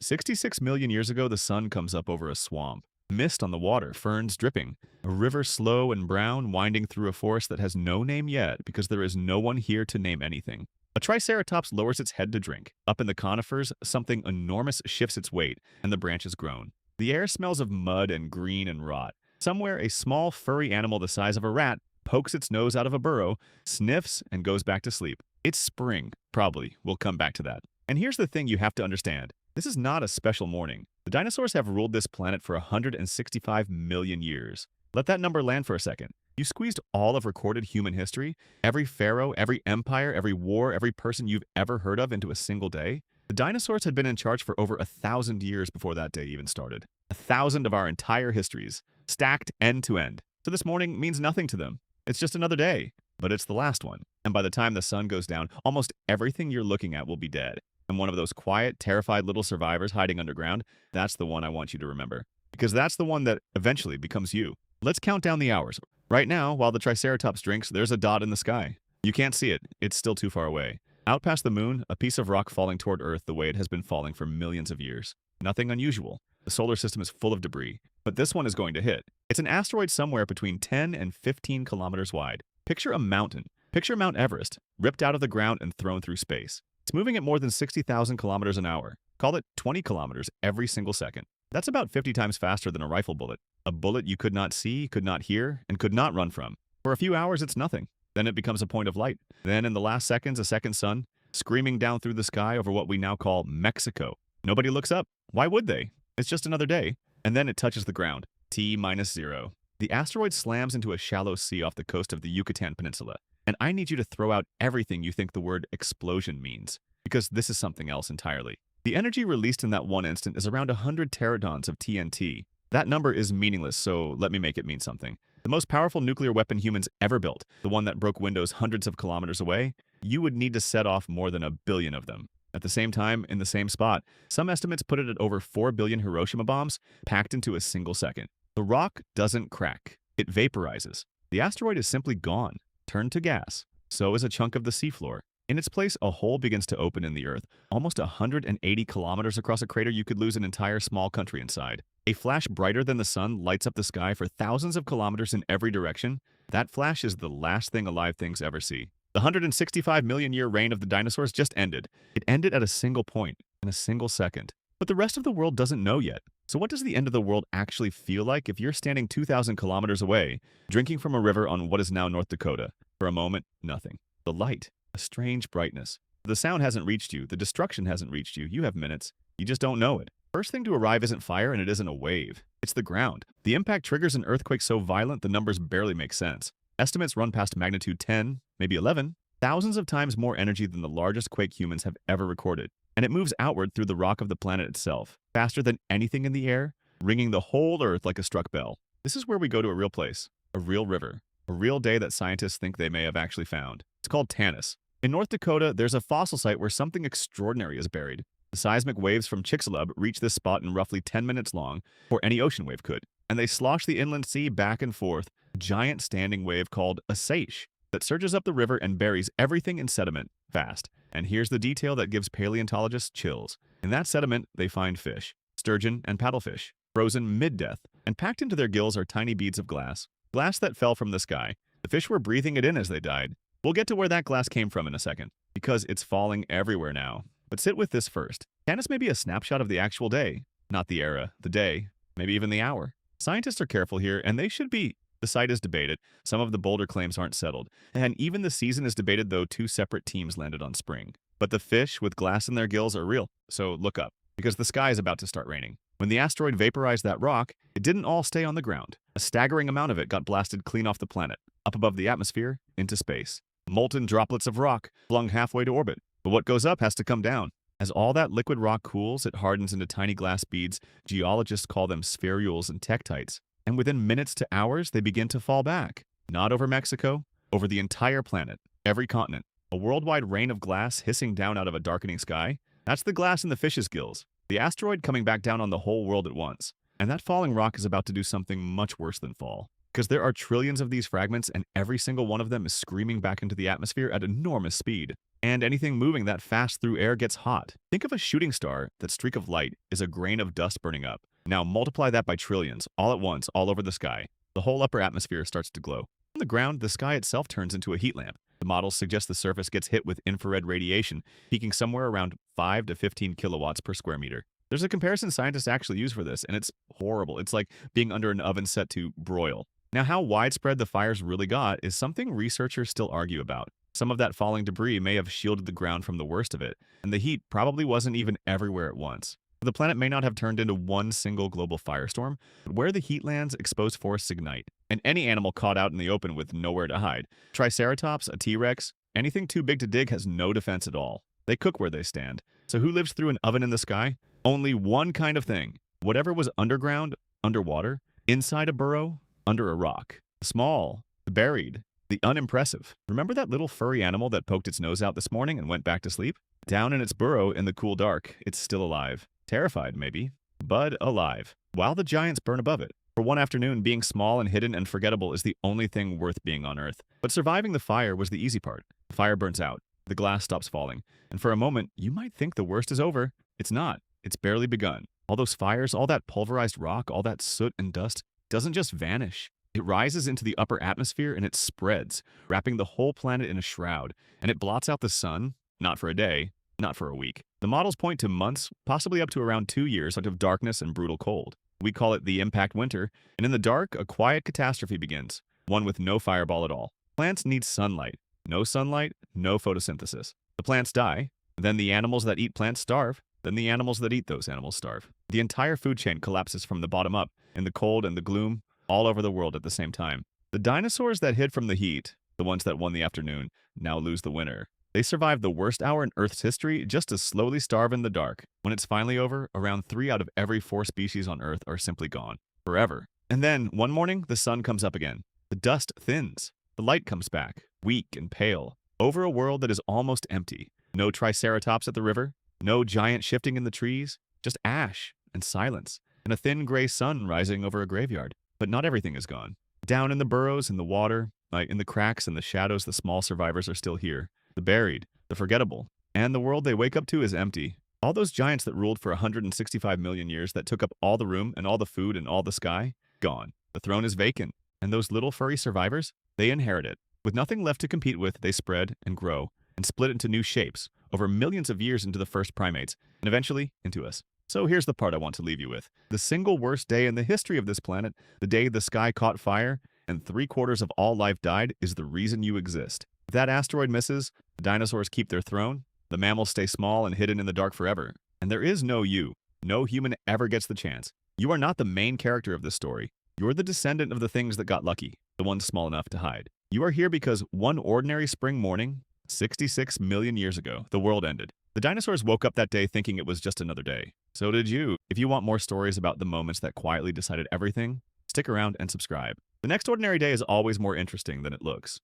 66 million years ago, the sun comes up over a swamp. Mist on the water, ferns dripping. A river slow and brown winding through a forest that has no name yet because there is no one here to name anything. A triceratops lowers its head to drink. Up in the conifers, something enormous shifts its weight, and the branches groan. The air smells of mud and green and rot. Somewhere, a small furry animal the size of a rat pokes its nose out of a burrow, sniffs, and goes back to sleep. It's spring, probably. We'll come back to that. And here's the thing you have to understand. This is not a special morning. The dinosaurs have ruled this planet for 165 million years. Let that number land for a second. You squeezed all of recorded human history, every pharaoh, every empire, every war, every person you've ever heard of into a single day. The dinosaurs had been in charge for over 1,000 years before that day even started. 1,000 of our entire histories, stacked end to end. So this morning means nothing to them. It's just another day, but it's the last one. And by the time the sun goes down, almost everything you're looking at will be dead. And one of those quiet, terrified little survivors hiding underground, that's the one I want you to remember. Because that's the one that eventually becomes you. Let's count down the hours. Right now, while the Triceratops drinks, there's a dot in the sky. You can't see it. It's still too far away. Out past the moon, a piece of rock falling toward Earth the way it has been falling for millions of years. Nothing unusual. The solar system is full of debris. But this one is going to hit. It's an asteroid somewhere between 10 and 15 kilometers wide. Picture a mountain. Picture Mount Everest, ripped out of the ground and thrown through space. It's moving at more than 60,000 kilometers an hour. Call it 20 kilometers every single second. That's about 50 times faster than a rifle bullet. A bullet you could not see, could not hear, and could not run from. For a few hours, it's nothing. Then it becomes a point of light. Then in the last seconds, a second sun, screaming down through the sky over what we now call Mexico. Nobody looks up. Why would they? It's just another day. And then it touches the ground. T-0. The asteroid slams into a shallow sea off the coast of the Yucatán Peninsula. And I need you to throw out everything you think the word explosion means, because this is something else entirely. The energy released in that one instant is around 100 teratons of TNT. That number is meaningless, so let me make it mean something. The most powerful nuclear weapon humans ever built, the one that broke windows hundreds of kilometers away, you would need to set off more than 1 billion of them. At the same time, in the same spot, some estimates put it at over 4 billion Hiroshima bombs packed into a single second. The rock doesn't crack. It vaporizes. The asteroid is simply gone. Turned to gas. So is a chunk of the seafloor. In its place, a hole begins to open in the earth, almost 180 kilometers across a crater you could lose an entire small country inside. A flash brighter than the sun lights up the sky for thousands of kilometers in every direction. That flash is the last thing alive things ever see. The 165 million year reign of the dinosaurs just ended. It ended at a single point, in a single second. But the rest of the world doesn't know yet. So what does the end of the world actually feel like if you're standing 2,000 kilometers away, drinking from a river on what is now North Dakota? For a moment, nothing. The light, a strange brightness. The sound hasn't reached you. The destruction hasn't reached you. You have minutes. You just don't know it. First thing to arrive isn't fire and it isn't a wave. It's the ground. The impact triggers an earthquake so violent the numbers barely make sense. Estimates run past magnitude 10, maybe 11, thousands of times more energy than the largest quake humans have ever recorded. And it moves outward through the rock of the planet itself, faster than anything in the air, ringing the whole earth like a struck bell. This is where we go to a real place, a real river, a real day that scientists think they may have actually found. It's called Tanis. In North Dakota, there's a fossil site where something extraordinary is buried. The seismic waves from Chicxulub reach this spot in roughly 10 minutes long, or any ocean wave could, and they slosh the inland sea back and forth, a giant standing wave called a seiche that surges up the river and buries everything in sediment fast. And here's the detail that gives paleontologists chills. In that sediment, they find fish, sturgeon and paddlefish, frozen mid-death, and packed into their gills are tiny beads of glass. Glass that fell from the sky. The fish were breathing it in as they died. We'll get to where that glass came from in a second, because it's falling everywhere now. But sit with this first. Tanis may be a snapshot of the actual day, not the era, the day, maybe even the hour. Scientists are careful here, and they should be. The site is debated. Some of the bolder claims aren't settled. And even the season is debated, though two separate teams landed on spring. But the fish with glass in their gills are real, so look up, because the sky is about to start raining. When the asteroid vaporized that rock, it didn't all stay on the ground. A staggering amount of it got blasted clean off the planet, up above the atmosphere, into space. Molten droplets of rock flung halfway to orbit. But what goes up has to come down. As all that liquid rock cools, it hardens into tiny glass beads. Geologists call them spherules and tektites. And within minutes to hours, they begin to fall back. Not over Mexico, over the entire planet, every continent. A worldwide rain of glass hissing down out of a darkening sky. That's the glass in the fish's gills. The asteroid coming back down on the whole world at once. And that falling rock is about to do something much worse than fall. Because there are trillions of these fragments and every single one of them is screaming back into the atmosphere at enormous speed. And anything moving that fast through air gets hot. Think of a shooting star. That streak of light is a grain of dust burning up. Now multiply that by trillions, all at once, all over the sky. The whole upper atmosphere starts to glow. On the ground, the sky itself turns into a heat lamp. The models suggest the surface gets hit with infrared radiation, peaking somewhere around 5 to 15 kilowatts per square meter. There's a comparison scientists actually use for this, and it's horrible. It's like being under an oven set to broil. Now, how widespread the fires really got is something researchers still argue about. Some of that falling debris may have shielded the ground from the worst of it, and the heat probably wasn't even everywhere at once. The planet may not have turned into one single global firestorm, but where the heat lands, exposed forests ignite. And any animal caught out in the open with nowhere to hide. Triceratops, a T-Rex, anything too big to dig has no defense at all. They cook where they stand. So who lives through an oven in the sky? Only one kind of thing. Whatever was underground, underwater, inside a burrow, under a rock. The small, the buried, the unimpressive. Remember that little furry animal that poked its nose out this morning and went back to sleep? Down in its burrow in the cool dark, it's still alive. Terrified, maybe, but alive. While the giants burn above it. For one afternoon, being small and hidden and forgettable is the only thing worth being on Earth. But surviving the fire was the easy part. The fire burns out. The glass stops falling. And for a moment, you might think the worst is over. It's not. It's barely begun. All those fires, all that pulverized rock, all that soot and dust doesn't just vanish. It rises into the upper atmosphere and it spreads, wrapping the whole planet in a shroud. And it blots out the sun, not for a day, not for a week. The models point to months, possibly up to around 2 years of darkness and brutal cold. We call it the impact winter, and in the dark, a quiet catastrophe begins, one with no fireball at all. Plants need sunlight. No sunlight, no photosynthesis. The plants die, then the animals that eat plants starve, then the animals that eat those animals starve. The entire food chain collapses from the bottom up, in the cold and the gloom, all over the world at the same time. The dinosaurs that hid from the heat, the ones that won the afternoon, now lose the winter. They survived the worst hour in Earth's history just to slowly starve in the dark. When it's finally over, around 3 out of every 4 species on Earth are simply gone. Forever. And then, one morning, the sun comes up again. The dust thins. The light comes back, weak and pale, over a world that is almost empty. No Triceratops at the river, no giant shifting in the trees, just ash and silence, and a thin gray sun rising over a graveyard. But not everything is gone. Down in the burrows, in the water, in the cracks and the shadows, the small survivors are still here. The buried, the forgettable, and the world they wake up to is empty. All those giants that ruled for 165 million years that took up all the room and all the food and all the sky, gone. The throne is vacant, and those little furry survivors, they inherit it. With nothing left to compete with, they spread and grow and split into new shapes over millions of years into the first primates, and eventually into us. So here's the part I want to leave you with. The single worst day in the history of this planet, the day the sky caught fire and 3/4 of all life died, is the reason you exist. If that asteroid misses, the dinosaurs keep their throne, the mammals stay small and hidden in the dark forever. And there is no you. No human ever gets the chance. You are not the main character of this story. You're the descendant of the things that got lucky, the ones small enough to hide. You are here because one ordinary spring morning, 66 million years ago, the world ended. The dinosaurs woke up that day thinking it was just another day. So did you. If you want more stories about the moments that quietly decided everything, stick around and subscribe. The next ordinary day is always more interesting than it looks.